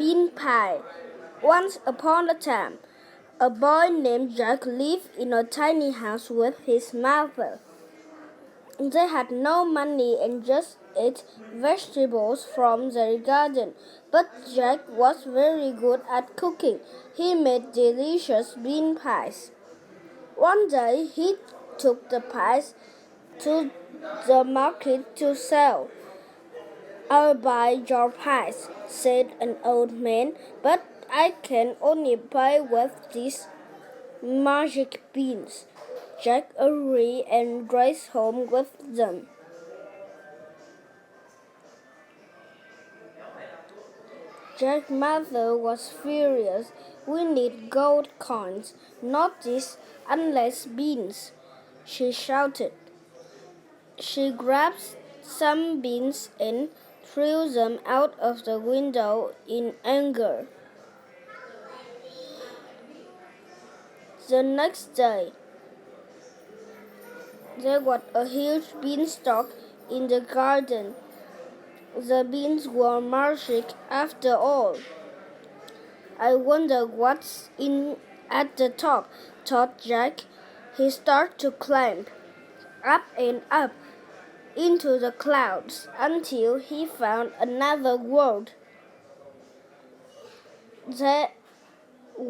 bean pie. Once upon a time, a boy named Jack lived in a tiny house with his mother. They had no money and just ate vegetables from their garden. But Jack was very good at cooking. He made delicious bean pies. One day he took the pies to the market to sell. "I'll buy your pies," said an old man, "but I can only pay with these magic beans." Jack agreed and raced home with them. Jack's mother was furious. "We need gold coins, not these endless beans," she shouted. She grabbed some beans and threw them out of the window in anger. The next day, there was a huge beanstalk in the garden. The beans were magic after all. "I wonder what's in at the top," thought Jack. He started to climb up and up into the clouds until he found another world. There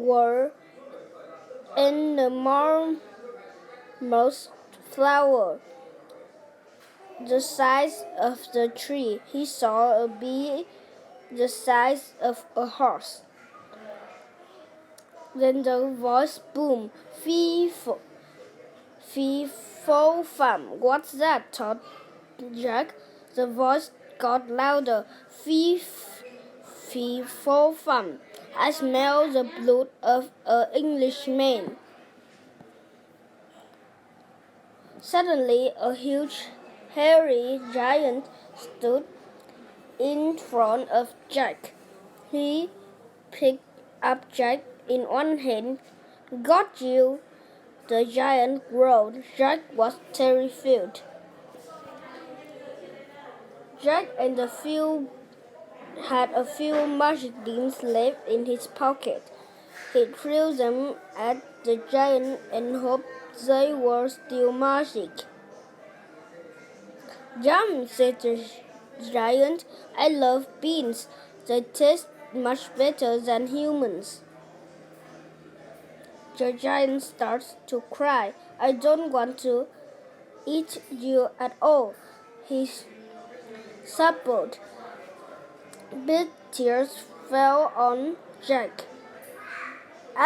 were enormous flowers the size of the tree. He saw a bee the size of a horse. Then the voice boomed, "Fee, fo, fum." "What's that?" thought Jack. The voice got louder. "Fee, fo, fum. I smell the blood of an Englishman." Suddenly, a huge, hairy giant stood in front of Jack. He picked up Jack in one hand. "Got you!" the giant roared. Jack was terrified. Jack had a few magic beans left in his pocket. He threw them at the giant and hoped they were still magic. "Yum," said the giant. "I love beans. They taste much better than humans." The giant starts to cry. "I don't want to eat you at all," he sobbed. Big tears fell on Jack.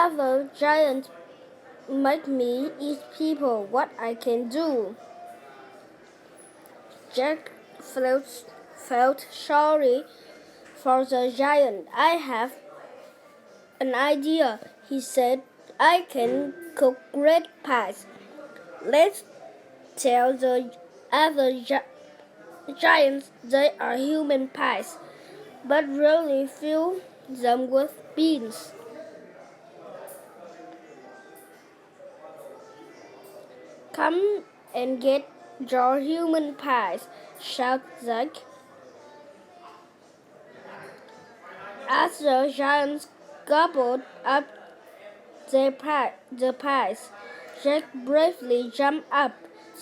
"Other giants make me eat people. What I can do?" Jack felt sorry for the giant. "I have an idea," he said. "I can cook great pies. Let's tell the other giants they are human pies, but really fill them with beans." "Come and get your human pies," shouted Jack. As the giants gobbled up the pies, Jack bravely jumped up.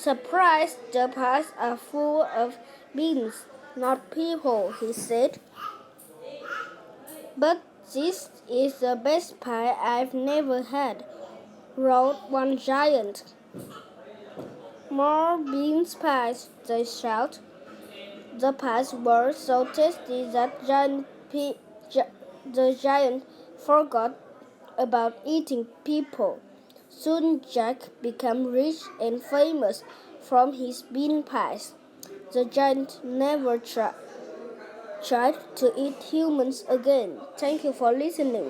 "Surprise! The pies are full of beans, not people," he said. "But this is the best pie I've never had," roared one giant. "More beans pies," they shouted. The pies were so tasty that the giant forgot about eating people. Soon Jack became rich and famous from his bean pies. The giant never tried to eat humans again. Thank you for listening.